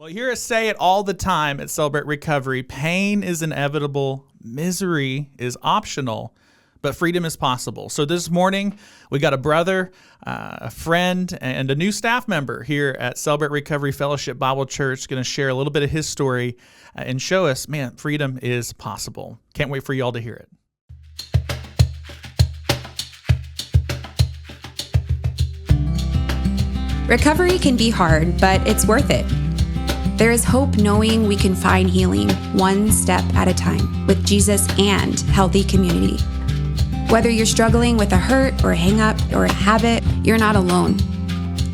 Well, you hear us say it all the time at Celebrate Recovery. Pain is inevitable. Misery is optional, but freedom is possible. So this morning, we got a brother, a friend, and a new staff member here at Celebrate Recovery Fellowship Bible Church going to share a little bit of his story and show us, man, freedom is possible. Can't wait for you all to hear it. Recovery can be hard, but it's worth it. There is hope knowing we can find healing one step at a time with Jesus and healthy community. Whether you're struggling with a hurt or a hang-up or a habit, you're not alone.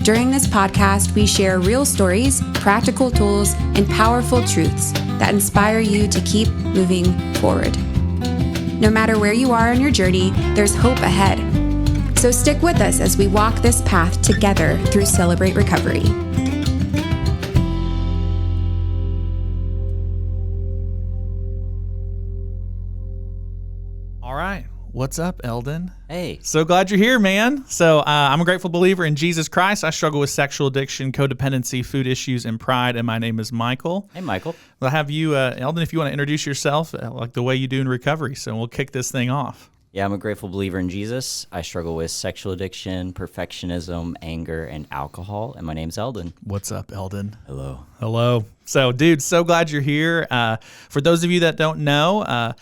During this podcast, we share real stories, practical tools, and powerful truths that inspire you to keep moving forward. No matter where you are on your journey, there's hope ahead. So stick with us as we walk this path together through Celebrate Recovery. All right. What's up, Eldon? Hey. So glad you're here, man. So I'm a grateful believer in Jesus Christ. I struggle with sexual addiction, codependency, food issues, and pride, and my name is Michael. Hey, Michael. I'll have you, Eldon, if you want to introduce yourself, like the way you do in recovery, so we'll kick this thing off. Yeah, I'm a grateful believer in Jesus. I struggle with sexual addiction, perfectionism, anger, and alcohol, and my name's Eldon. What's up, Eldon? Hello. Hello. So, dude, so glad you're here. For those of you that don't know,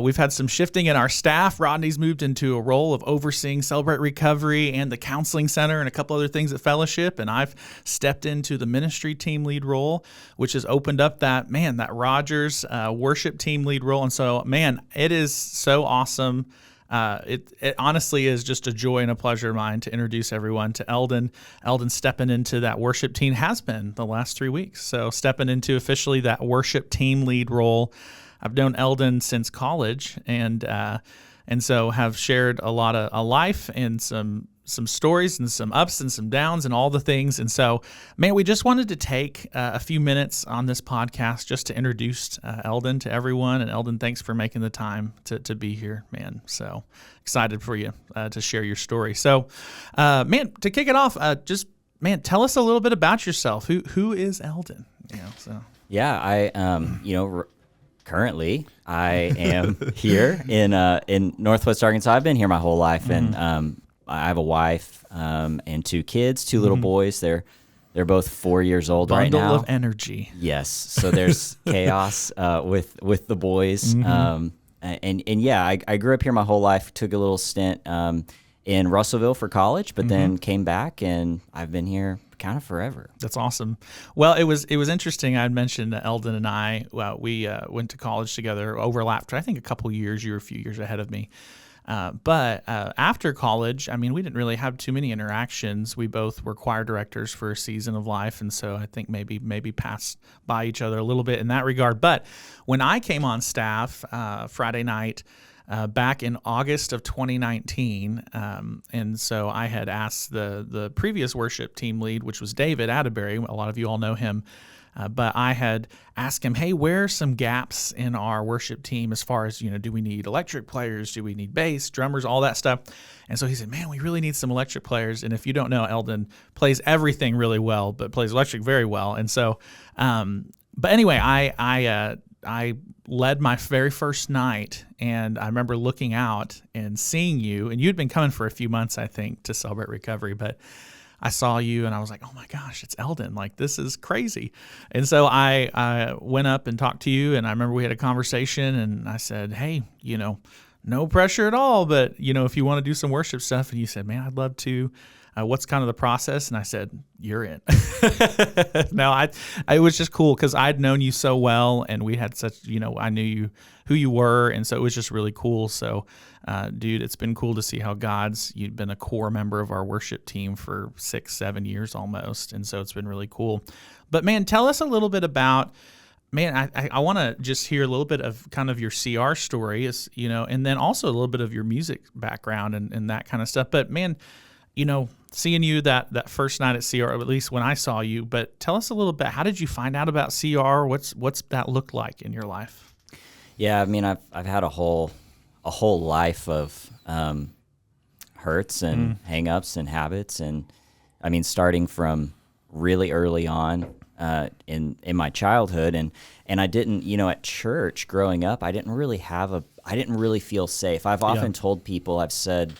we've had some shifting in our staff. Rodney's moved into a role of overseeing Celebrate Recovery and the Counseling Center and a couple other things at Fellowship, and I've stepped into the ministry team lead role, which has opened up that Rogers worship team lead role. And so, man, it is so awesome. It honestly is just a joy and a pleasure of mine to introduce everyone to Eldon. Eldon stepping into that worship team has been the last 3 weeks. So stepping into officially that worship team lead role. I've known Eldon since college and so have shared a lot of a life and some stories and some ups and some downs and all the things. And so, man, we just wanted to take a few minutes on this podcast just to introduce Eldon to everyone. And Eldon, thanks for making the time to be here, man. So excited for you to share your story. So, man, to kick it off, tell us a little bit about yourself. Who is Eldon? Yeah, I currently I am here in Northwest Arkansas. I've been here my whole life, and I have a wife and 2 kids, 2 little boys. They're both 4 years old right now. Bundle of energy. Yes. So there's chaos with the boys. I grew up here my whole life. Took a little stint in Russellville for college, but then came back, and I've been here kind of forever. That's awesome. Well, it was interesting. I had mentioned Eldon and I. We went to college together, overlapped for I think a couple years. You were a few years ahead of me. But after college, I mean, we didn't really have too many interactions. We both were choir directors for a season of life, and so I think maybe passed by each other a little bit in that regard. But when I came on staff Friday night back in August of 2019, and so I had asked the previous worship team lead, which was David Atterbury. A lot of you all know him. But I had asked him, hey, where are some gaps in our worship team as far as, do we need electric players? Do we need bass, drummers, all that stuff? And so he said, man, we really need some electric players. And if you don't know, Eldon plays everything really well, but plays electric very well. And so, but anyway, I led my very first night, and I remember looking out and seeing you, and you'd been coming for a few months, I think, to Celebrate Recovery, but I saw you and I was like, oh my gosh, it's Eldon. Like, this is crazy. And so I went up and talked to you, and I remember we had a conversation, and I said, hey, no pressure at all, but, if you want to do some worship stuff. And you said, man, I'd love to. What's kind of the process? And I said, you're in. No, it was just cool because I'd known you so well, and we had such, I knew who you were, and so it was just really cool. So, dude, it's been cool to see how you've been a core member of our worship team for 6-7 years almost, and so it's been really cool. But man, tell us a little bit about. Man, I want to just hear a little bit of kind of your CR story, and then also a little bit of your music background and that kind of stuff. But man, seeing you that first night at CR, or at least when I saw you, but tell us a little bit, how did you find out about CR? What's that look like in your life? Yeah, I mean, I've had a whole life of hurts and hang-ups and habits, and I mean, starting from really early on, in my childhood, and I didn't, at church growing up, I didn't really feel safe. I've often told people, I've said,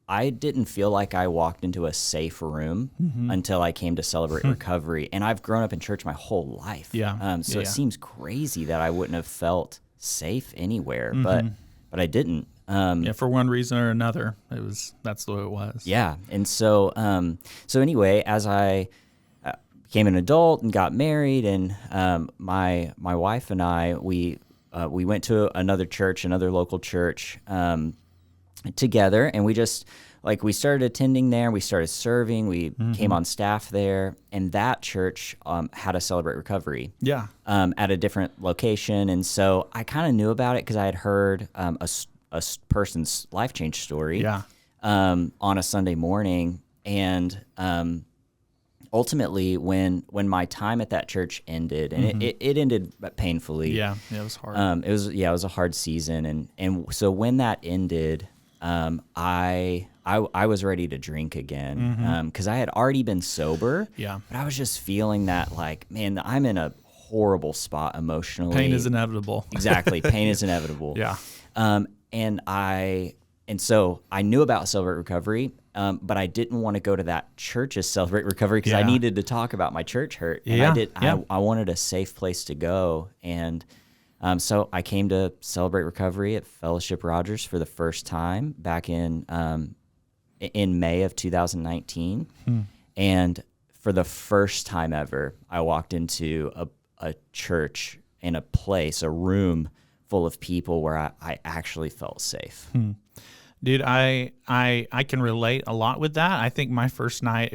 I didn't feel like I walked into a safe room until I came to Celebrate Recovery, and I've grown up in church my whole life. So it seems crazy that I wouldn't have felt safe anywhere, but I didn't. For one reason or another, that's the way it was. Yeah, and so anyway, as I became an adult and got married, and my wife and I, we went to another local church together, and we started attending there. We started serving. We came on staff there, and that church had a Celebrate Recovery. At a different location, and so I kind of knew about it because I had heard a person's life change story on a Sunday morning, and ultimately when my time at that church ended, and it ended painfully. It was hard. It was a hard season, and so when that ended, I was ready to drink again because I had already been sober. But I was just feeling that, like, man, I'm in a horrible spot emotionally. Pain is inevitable. Exactly, pain is inevitable. And so I knew about Celebrate Recovery, but I didn't want to go to that church's Celebrate Recovery because I needed to talk about my church hurt. And I wanted a safe place to go, and so I came to Celebrate Recovery at Fellowship Rogers for the first time back in May of 2019. And for the first time ever, I walked into a church in a room full of people where I actually felt safe. Dude, I can relate a lot with that. I think my first night,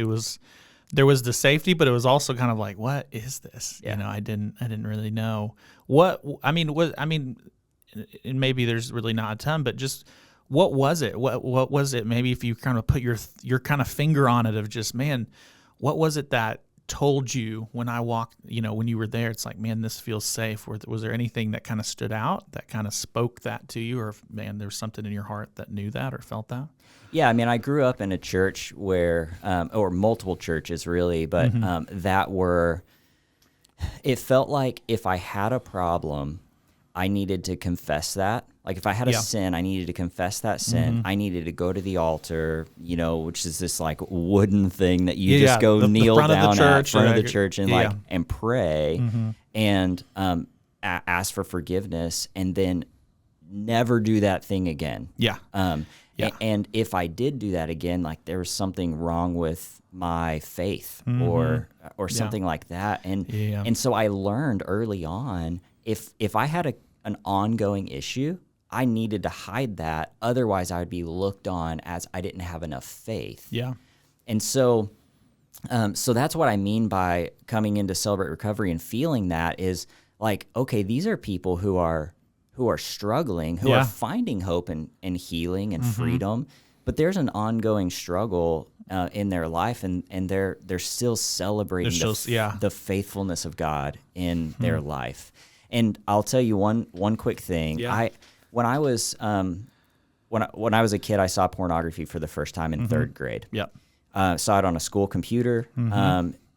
there was the safety, but it was also kind of like, what is this? I didn't really know and maybe there's really not a ton, but just what was it? What was it? Maybe if you kind of put your kind of finger on it of just, man, what was it that told you when I walked, when you were there, it's like, man, this feels safe? Was there anything that kind of stood out that kind of spoke that to you, or man, there's something in your heart that knew that or felt that? Yeah, I mean, I grew up in a church where, or multiple churches really, but it felt like if I had a problem, I needed to confess that. Like if I had a sin, I needed to confess that sin. I needed to go to the altar, which is this like wooden thing that you just go kneel down at front of the church and and pray and ask for forgiveness, and then never do that thing again. And if I did do that again, like there was something wrong with my faith or something like that. And so I learned early on, if I had an ongoing issue, I needed to hide that. Otherwise, I would be looked on as I didn't have enough faith. And so that's what I mean by coming into Celebrate Recovery and feeling that is like, okay, these are people who are struggling, who are finding hope and healing and freedom, but there's an ongoing struggle in their life, and they're still celebrating the faithfulness of God in their life. And I'll tell you one quick thing. When I was a kid, I saw pornography for the first time in third grade. Saw it on a school computer,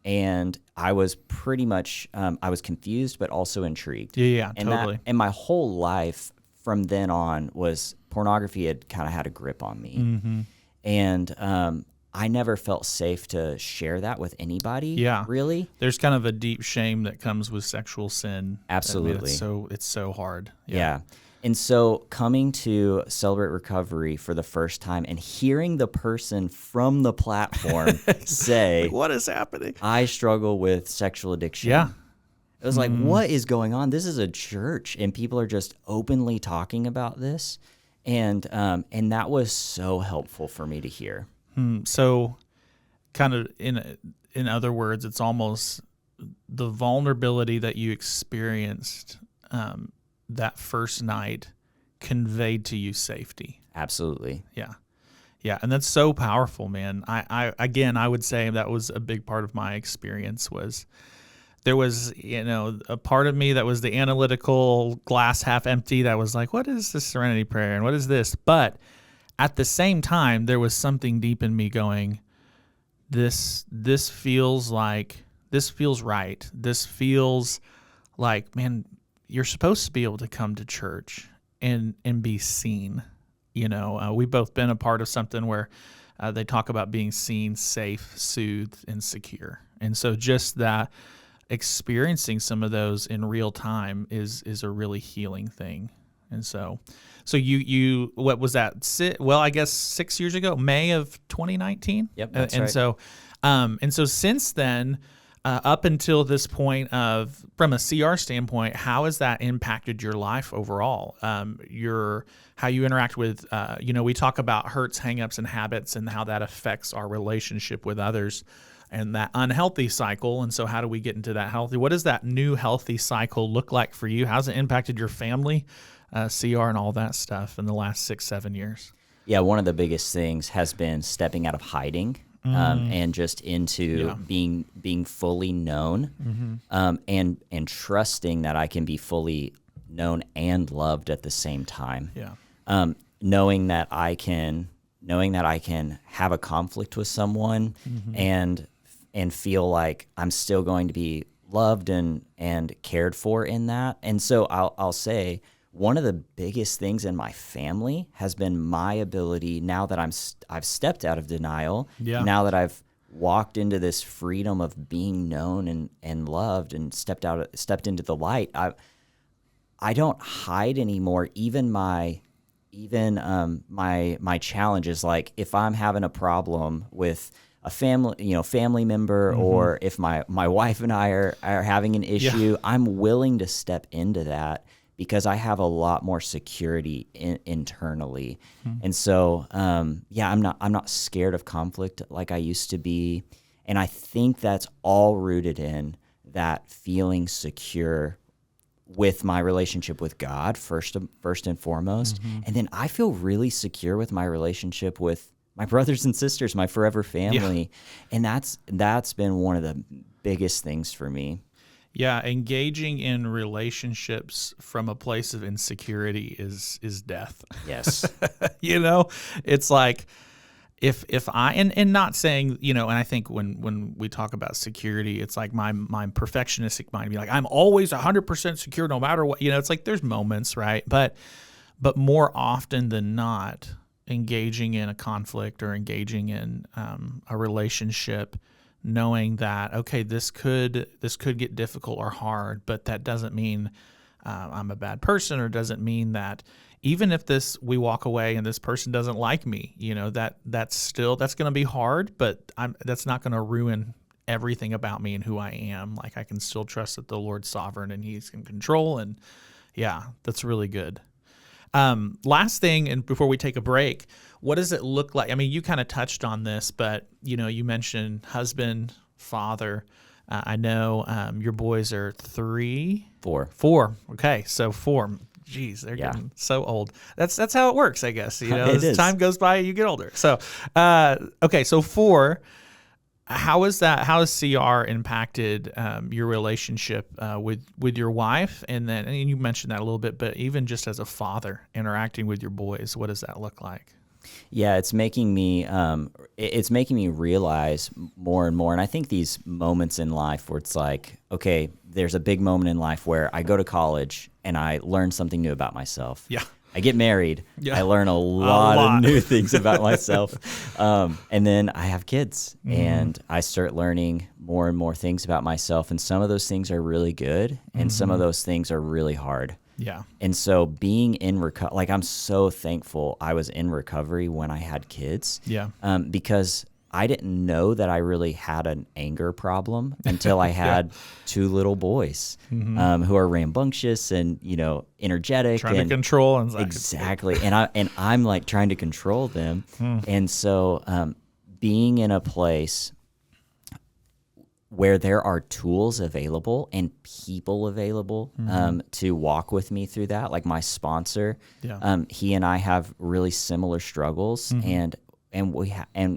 and I was pretty much I was confused, but also intrigued. And totally. And my whole life from then on was pornography had kind of had a grip on me, and I never felt safe to share that with anybody. Really. There's kind of a deep shame that comes with sexual sin. Absolutely. It's so hard. Yeah. And so coming to Celebrate Recovery for the first time and hearing the person from the platform say, like, what is happening? I struggle with sexual addiction. It was like, what is going on? This is a church, and people are just openly talking about this. And that was so helpful for me to hear. So kind of in other words, it's almost the vulnerability that you experienced that first night conveyed to you safety. Absolutely. Yeah. And that's so powerful, man. I would say that was a big part of my experience. Was there was, a part of me that was the analytical glass half empty that was like, what is this serenity prayer and what is this? But at the same time, there was something deep in me going, this feels like this feels right. This feels like, man, you're supposed to be able to come to church and be seen. We've both been a part of something where they talk about being seen, safe, soothed, and secure. And so just that experiencing some of those in real time is a really healing thing. And so you what was that? Well, I guess 6 years ago, May of 2019. Yep, that's and right. So since then, up until this point from a CR standpoint, how has that impacted your life overall? How you interact with, we talk about hurts, hangups, and habits, and how that affects our relationship with others, and that unhealthy cycle. And so how do we get into that healthy? What does that new healthy cycle look like for you? How's it impacted your family, CR, and all that stuff in the last 6-7 years? Yeah, one of the biggest things has been stepping out of hiding and just into being fully known, and trusting that I can be fully known and loved at the same time. Yeah. Knowing that I can have a conflict with someone and feel like I'm still going to be loved and cared for in that. And so I'll say one of the biggest things in my family has been my ability, now that I've stepped out of denial, now that I've walked into this freedom of being known and loved and stepped into the light. I don't hide anymore. Even my challenges, like if I'm having a problem with a family member, or if my wife and I are having an issue, I'm willing to step into that because I have a lot more security internally. And so, I'm not scared of conflict like I used to be. And I think that's all rooted in that feeling secure with my relationship with God first and foremost. And then I feel really secure with my relationship with my brothers and sisters, my forever family. And that's been one of the biggest things for me. Yeah, engaging in relationships from a place of insecurity is death. Yes. It's like if I and not saying, and I think when we talk about security, it's like my perfectionistic mind be like, I'm always 100% secure no matter what. It's like there's moments, right? But more often than not, engaging in a conflict or engaging in a relationship, knowing that, okay, this could get difficult or hard, but that doesn't mean I'm a bad person, or doesn't mean that even if we walk away and this person doesn't like me, that's going to be hard, but that's not going to ruin everything about me and who I am. Like I can still trust that the Lord's sovereign and He's in control, and that's really good. Last thing, and before we take a break, what does it look like? I mean, you kind of touched on this, but you mentioned husband, father. I know your boys are 3, 4. 4. Okay, so 4. Geez, they're getting so old. That's how it works, I guess. As time goes by, you get older. So, okay, so 4. How has CR impacted your relationship with your wife? And you mentioned that a little bit, but even just as a father interacting with your boys, what does that look like? Yeah, it's making me realize more and more. And I think these moments in life where it's like, okay, there's a big moment in life where I go to college and I learn something new about myself. Yeah. I get married. Yeah. I learn a lot of new things about myself. And then I have kids and I start learning more and more things about myself. And some of those things are really good and some of those things are really hard. Yeah. And so being in recovery, like I'm so thankful I was in recovery when I had kids. Yeah. Because I didn't know that I really had an anger problem until I had 2 little boys who are rambunctious and energetic, trying to control and exactly. And I'm like trying to control them, and so being in a place where there are tools available and people available to walk with me through that, like my sponsor, he and I have really similar struggles and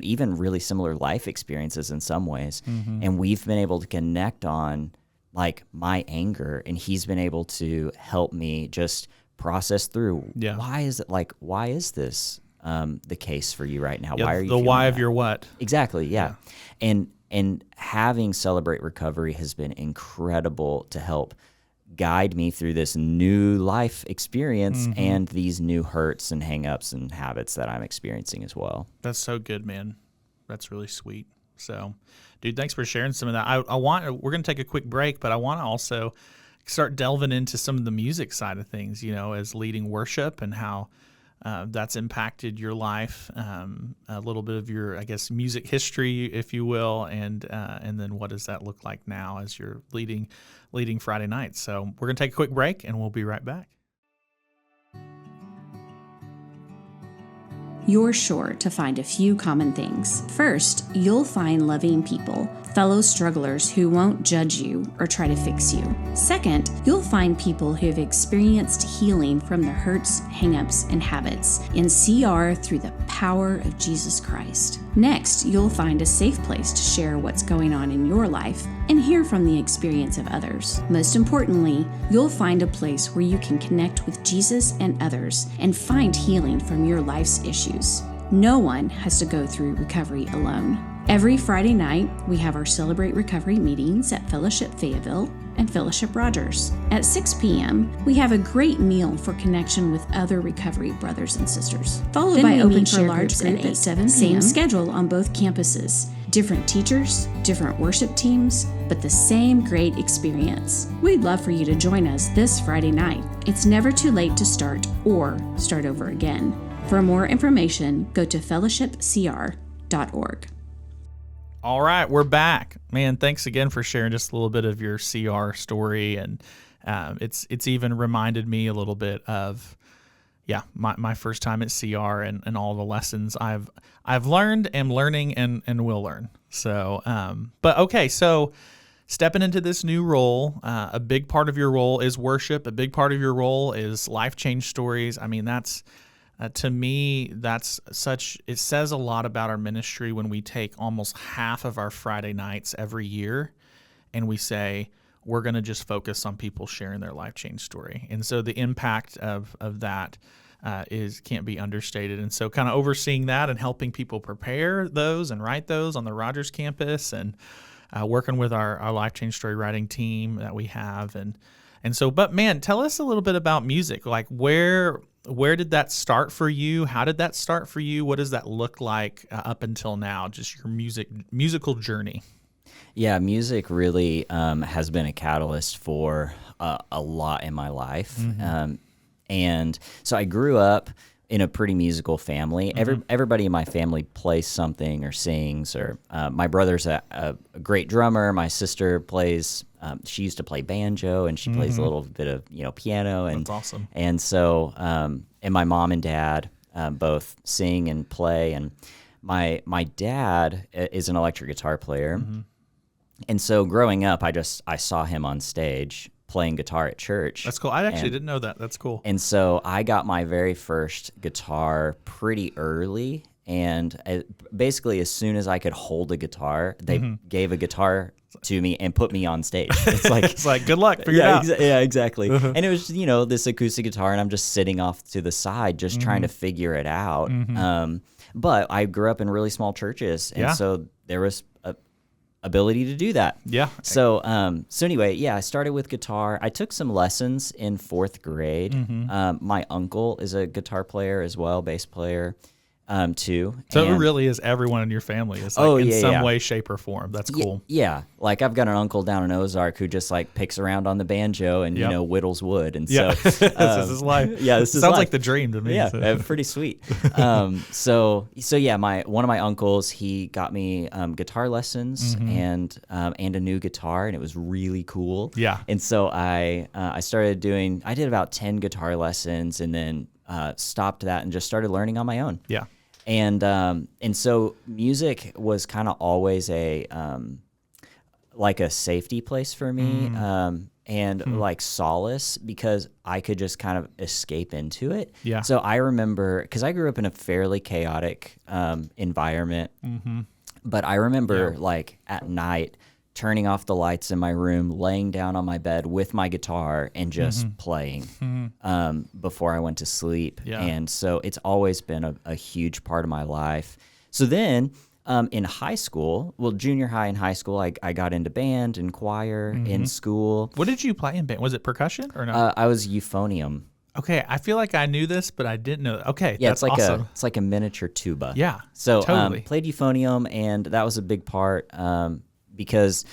even really similar life experiences in some ways. And we've been able to connect on like my anger, and he's been able to help me just process through why is this the case for you right now? Why are you the why that? of your what? Exactly. Yeah. And And having Celebrate Recovery has been incredible to help guide me through this new life experience and these new hurts and hang-ups and habits that I'm experiencing as well. That's so good, man. That's really sweet. So, dude, thanks for sharing some of that. We're going to take a quick break, but I want to also start delving into some of the music side of things, as leading worship and how that's impacted your life, a little bit of your, I guess, music history, if you will, and then what does that look like now as you're leading Friday nights. So we're going to take a quick break, and we'll be right back. You're sure to find a few common things. First, you'll find loving people, fellow strugglers who won't judge you or try to fix you. Second, you'll find people who have experienced healing from their hurts, hang-ups, and habits in CR through the power of Jesus Christ. Next, you'll find a safe place to share what's going on in your life and hear from the experience of others. Most importantly, you'll find a place where you can connect with Jesus and others and find healing from your life's issues. No one has to go through recovery alone. Every Friday night, we have our Celebrate Recovery meetings at Fellowship Fayetteville and Fellowship Rogers. At 6 p.m., we have a great meal for connection with other recovery brothers and sisters. Followed Then by we open meet share for large groups group at 8, at 7 p.m. Same schedule on both campuses. Different teachers, different worship teams, but the same great experience. We'd love for you to join us this Friday night. It's never too late to start or start over again. For more information, go to fellowshipcr.org. All right, we're back. Man, thanks again for sharing just a little bit of your CR story, and it's even reminded me a little bit of my first time at CR and all the lessons I've learned, am learning, and will learn. So, but okay, so stepping into this new role, a big part of your role is worship. A big part of your role is life change stories. I mean, that's to me, it says a lot about our ministry when we take almost half of our Friday nights every year and we say, we're going to just focus on people sharing their life change story. And so the impact of that can't be understated. And so kind of overseeing that and helping people prepare those and write those on the Rogers campus and working with our life change story writing team that we have. And so, but man, tell us a little bit about music. Like where did that start for you? How did that start for you? What does that look like up until now? Just your musical journey. Yeah, music really has been a catalyst for a lot in my life. Mm-hmm. And so I grew up in a pretty musical family. Mm-hmm. Everybody in my family plays something or sings. Or my brother's a great drummer. My sister plays. She used to play banjo, and she plays a little bit of piano. And That's awesome. And so and my mom and dad both sing and play. And my dad is an electric guitar player. Mm-hmm. And so growing up, I saw him on stage playing guitar at church. That's cool. I actually didn't know that. That's cool. And so I got my very first guitar pretty early. And basically, as soon as I could hold a guitar, they gave a guitar to me and put me on stage. It's like good luck. Figure it out. Yeah, exactly. And it was this acoustic guitar, and I'm just sitting off to the side, just trying to figure it out. But I grew up in really small churches, and so there was ability to do that. Yeah. So anyway, I started with guitar. I took some lessons in 4th grade. My uncle is a guitar player as well, bass player. Too. So it really is everyone in your family is in some way, shape, or form. That's cool. Yeah. Like I've got an uncle down in Ozark who just like picks around on the banjo and, whittles wood. And so this is his life. Yeah. This is Sounds life. like the dream to me. Yeah. Pretty sweet. So one of my uncles, he got me guitar lessons and a new guitar, and it was really cool. Yeah. And so I did about 10 guitar lessons and then stopped that and just started learning on my own. Yeah. And so music was kind of always like a safety place for me, and like solace, because I could just kind of escape into it. Yeah. So I remember, because I grew up in a fairly chaotic environment, but I remember like at night turning off the lights in my room, laying down on my bed with my guitar and just playing before I went to sleep. Yeah. And so it's always been a huge part of my life. So then In high school, well, junior high and high school, I got into band and choir in school. What did you play in band? Was it percussion or no? I was euphonium. Okay, I feel like I knew this, but I didn't know. Okay, Yeah, that's it's like awesome. it's like a miniature tuba. Yeah, So totally. played euphonium, and that was a big part because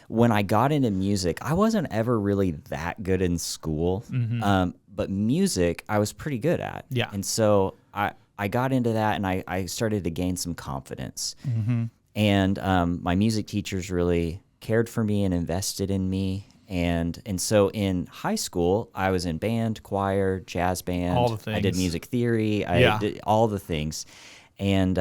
when I got into music, I wasn't ever really that good in school, but music I was pretty good at. Yeah. And so I got into that, and I started to gain some confidence. And my music teachers really cared for me and invested in me. And so in high school, I was in band, choir, jazz band. All the things. I did music theory. I did all the things. And,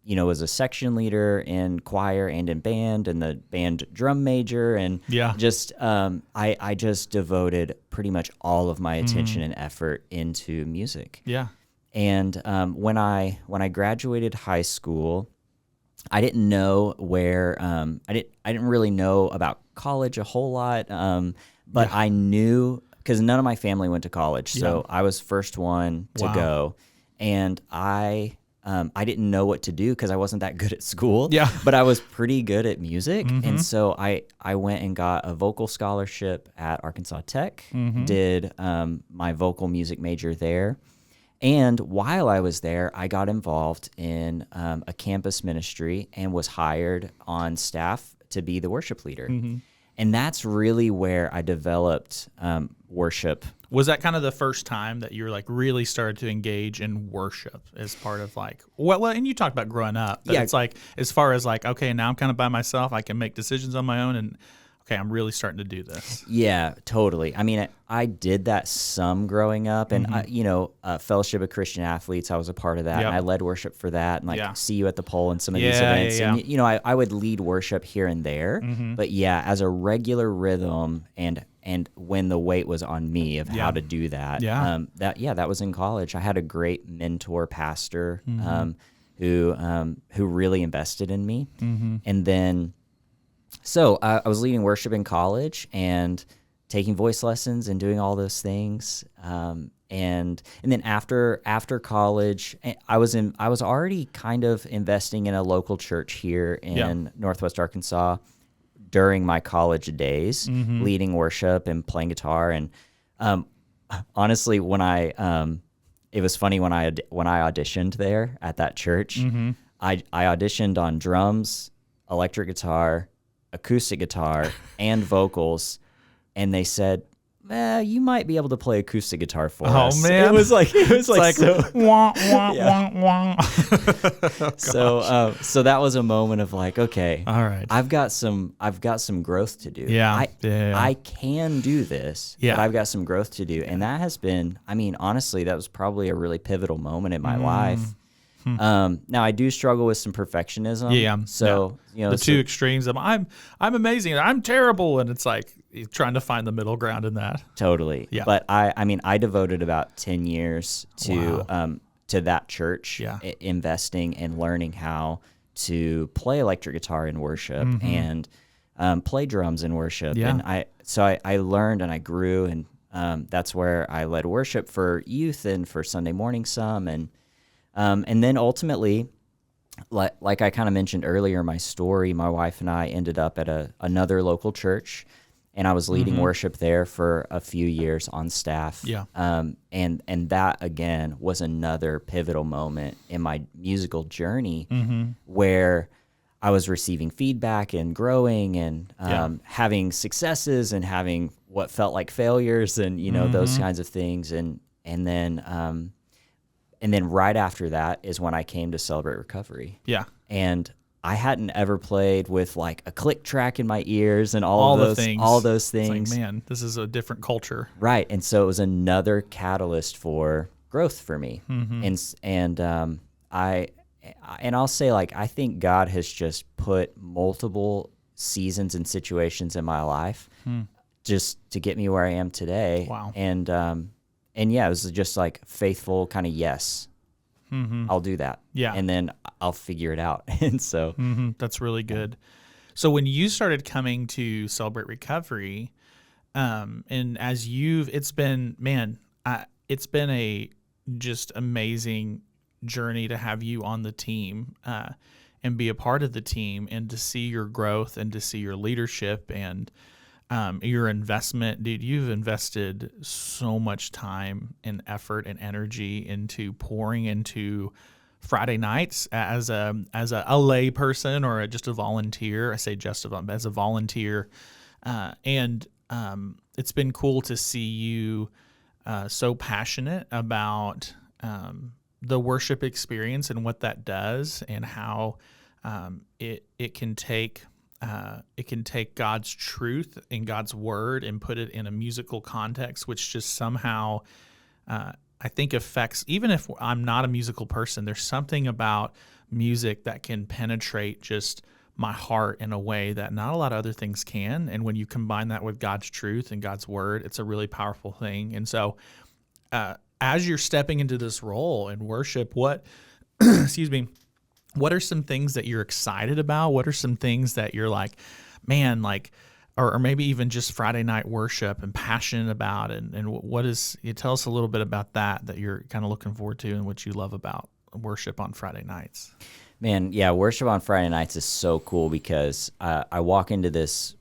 was a section leader in choir and in band, and the band drum major. And just I just devoted pretty much all of my attention and effort into music. Yeah. And when I graduated high school, I didn't know where I didn't really know about college a whole lot, but I knew because none of my family went to college, so I was first one to go, and I didn't know what to do because I wasn't that good at school. Yeah. But I was pretty good at music, and so I went and got a vocal scholarship at Arkansas Tech. Did my vocal music major there. And while I was there, I got involved in a campus ministry and was hired on staff to be the worship leader. And that's really where I developed worship. Was that kind of the first time that you were like really started to engage in worship as part of like, well, and you talked about growing up, but it's like, as far as like, okay, now I'm kind of by myself, I can make decisions on my own, and okay, I'm really starting to do this. Yeah, totally. I mean, I did that some growing up, and Fellowship of Christian Athletes, I was a part of that, and I led worship for that, and see you at the pole and some of these events. And I would lead worship here and there, but as a regular rhythm, and when the weight was on me of how to do that, that was in college. I had a great mentor pastor who really invested in me, and then. So I was leading worship in college and taking voice lessons and doing all those things. And then after college, I was already kind of investing in a local church here in Northwest Arkansas during my college days, leading worship and playing guitar. And honestly, when it was funny when I auditioned there at that church, I auditioned on drums, electric guitar, acoustic guitar, and vocals, and they said, you might be able to play acoustic guitar for us. Oh man, it was like so, wah, wah, wah, wah. So that was a moment of like, okay, all right, I've got some growth to do. I can do this, but I've got some growth to do, and that has been, I mean, honestly, that was probably a really pivotal moment in my life. Now I do struggle with some perfectionism. So the two extremes of I'm amazing, I'm terrible, and it's like you're trying to find the middle ground in that. Totally. Yeah. But I devoted about 10 years to that church, investing and learning how to play electric guitar in worship and play drums in worship. And I learned and I grew, and that's where I led worship for youth and for Sunday morning some, and then ultimately, like I kind of mentioned earlier in my story, my wife and I ended up at another local church, and I was leading worship there for a few years on staff. Yeah. And that, again, was another pivotal moment in my musical journey where I was receiving feedback and growing and having successes and having what felt like failures and, those kinds of things. And then right after that is when I came to Celebrate Recovery. Yeah. And I hadn't ever played with like a click track in my ears and all those things. It's like, man, this is a different culture. Right. And so it was another catalyst for growth for me. And I'll say, like, I think God has just put multiple seasons and situations in my life just to get me where I am today. Wow. And yeah, it was just like faithful kind of yes. I'll do that. Yeah. And then I'll figure it out. And so that's really good. So when you started coming to Celebrate Recovery, and as it's been a just amazing journey to have you on the team. be a part of the team, and to see your growth and to see your leadership and your investment. Dude, you've invested so much time and effort and energy into pouring into Friday nights as a lay person or just a volunteer. I say as a volunteer, and it's been cool to see you so passionate about the worship experience and what that does, and how it can take God's truth and God's word and put it in a musical context, which just somehow I think affects, even if I'm not a musical person, there's something about music that can penetrate just my heart in a way that not a lot of other things can. And when you combine that with God's truth and God's word, it's a really powerful thing. And so as you're stepping into this role in worship, what, excuse me, what are some things that you're excited about? What are some things that you're like, man, like, or maybe even just Friday night worship and passionate about? And what is, you tell us a little bit about that you're kind of looking forward to and what you love about worship on Friday nights. Man, yeah, worship on Friday nights is so cool because I walked into this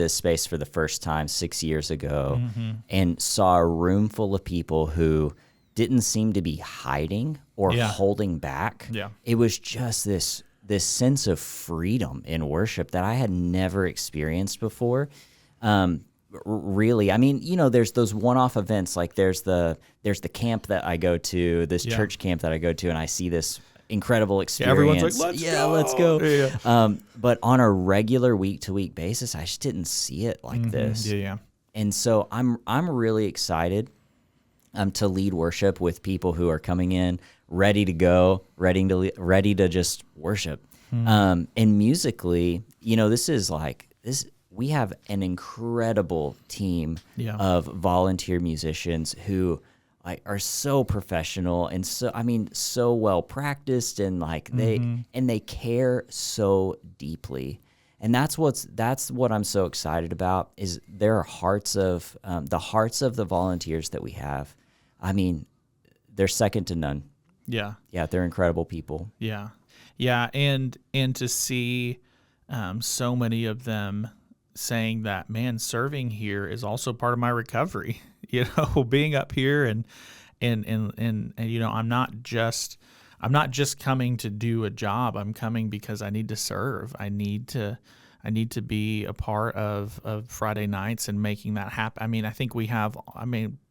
space for the first time 6 years ago and saw a room full of people who didn't seem to be hiding or holding back. Yeah. It was just this sense of freedom in worship that I had never experienced before. Really, I mean, you know, there's those one-off events, like there's the camp that I go to, this church camp that I go to, and I see this incredible experience. Everyone's like, let's go. Yeah. But on a regular week-to-week basis, I just didn't see it like this. Yeah. And so I'm really excited to lead worship with people who are coming in ready to go, ready to just worship. And musically, you know, we have an incredible team of volunteer musicians who are so professional and so well practiced, and they care so deeply. And that's what I'm so excited about, is there are hearts of the volunteers that we have. I mean, they're second to none. Yeah. Yeah, they're incredible people. Yeah. Yeah, and to see so many of them saying that, man, serving here is also part of my recovery. You know, being up here and you know, I'm not just coming to do a job. I'm coming because I need to serve. I need to be a part of Friday nights and making that happen. I mean, I think we have,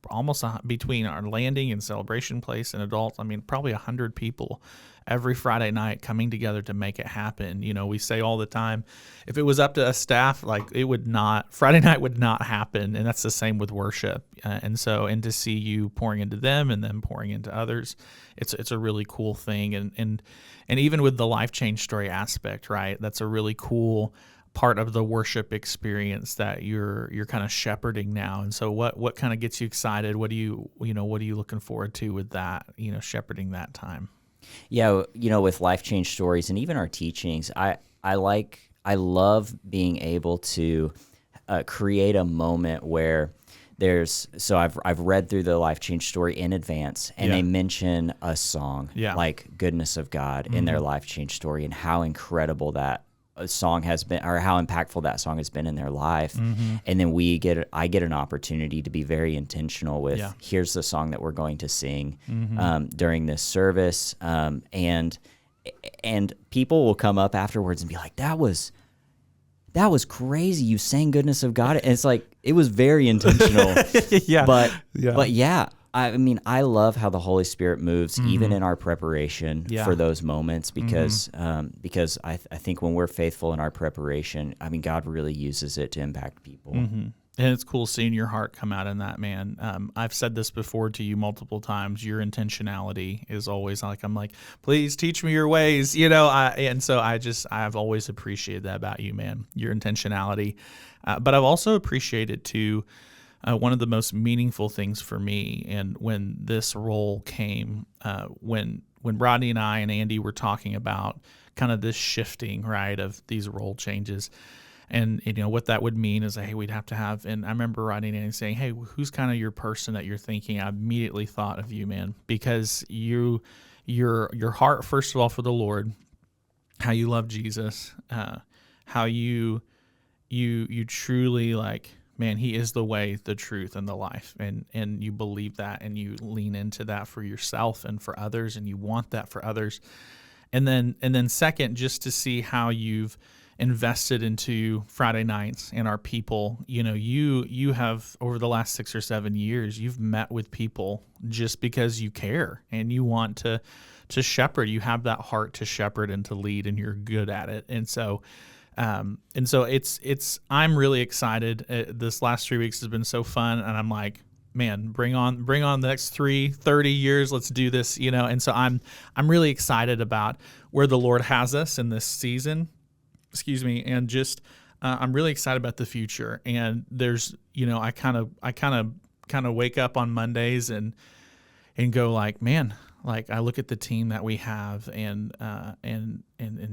almost between our landing and celebration place and adults, probably 100 people every Friday night coming together to make it happen. You know, we say all the time, if it was up to us staff, Friday night would not happen. And that's the same with worship. And to see you pouring into them and then pouring into others, it's a really cool thing. And even with the life change story aspect, right? That's a really cool part of the worship experience that you're kind of shepherding now. And so what kind of gets you excited? What are you looking forward to with that, shepherding that time? Yeah, with life change stories and even our teachings, I love being able to create a moment where I've read through the life change story in advance, and they mention a song like Goodness of God in their life change story, and how incredible that song has been, or how impactful that song has been in their life. And then I get an opportunity to be very intentional with, here's the song that we're going to sing during this service. And people will come up afterwards and be like, that was crazy. You sang Goodness of God. And it's like, it was very intentional. But yeah, I love how the Holy Spirit moves even in our preparation for those moments, because I think when we're faithful in our preparation, God really uses it to impact people. And it's cool seeing your heart come out in that, man. I've said this before to you multiple times. Your intentionality is always I'm like, please teach me your ways, I've always appreciated that about you, man, your intentionality. But I've also appreciated too, one of the most meaningful things for me, and when this role came, when Rodney and I and Andy were talking about kind of this shifting, right, of these role changes, and what that would mean is, hey, we'd have to have, and I remember Rodney and Andy saying, hey, who's kind of your person that you're thinking? I immediately thought of you, man, because your heart, first of all, for the Lord, how you love Jesus, how you truly like, man, he is the way, the truth, and the life, and you believe that, and you lean into that for yourself and for others, and you want that for others. And then second, just to see how you've invested into Friday nights and our people. You know, you have, over the last 6 or 7 years, you've met with people just because you care and you want to shepherd. You have that heart to shepherd and to lead, and you're good at it. And so it's I'm really excited. This last 3 weeks has been so fun, and I'm like, man, bring on the next 30 years. Let's do this, you know. And so I'm really excited about where the Lord has us in this season. And just I'm really excited about the future. And there's, you know, I kind of wake up on Mondays and go like, man, like I look at the team that we have, and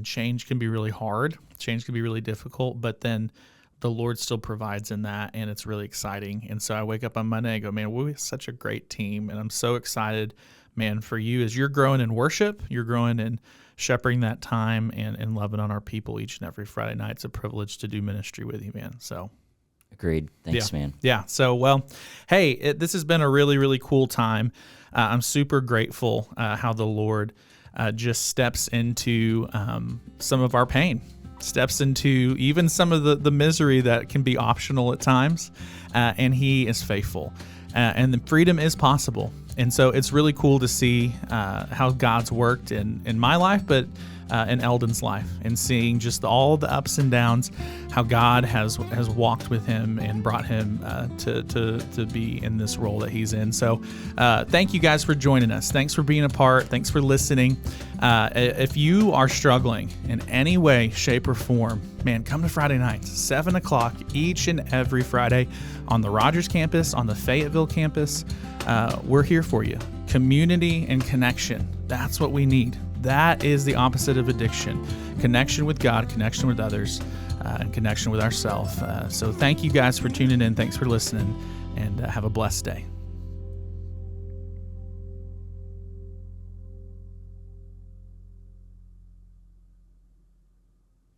change can be really hard. Change can be really difficult, but then the Lord still provides in that, and it's really exciting. And so I wake up on Monday and go, man, we're such a great team, and I'm so excited, man, for you as you're growing in worship, you're growing in shepherding that time and loving on our people each and every Friday night. It's a privilege to do ministry with you, man. So agreed. Thanks, yeah. man. Yeah. So, well, hey, this has been a really, really cool time. I'm super grateful how the Lord just steps into some of our pain, steps into even some of the misery that can be optional at times, and he is faithful, and the freedom is possible. And so it's really cool to see how God's worked in my life, but in Eldon's life, and seeing just all the ups and downs, how God has walked with him and brought him to be in this role that he's in. So thank you guys for joining us. Thanks for being a part. Thanks for listening. If you are struggling in any way, shape, or form, man, come to Friday nights, 7 o'clock each and every Friday on the Rogers campus, on the Fayetteville campus. We're here for you. Community and connection. That's what we need. That is the opposite of addiction. Connection with God, connection with others, and connection with ourselves. So thank you guys for tuning in. Thanks for listening, and have a blessed day.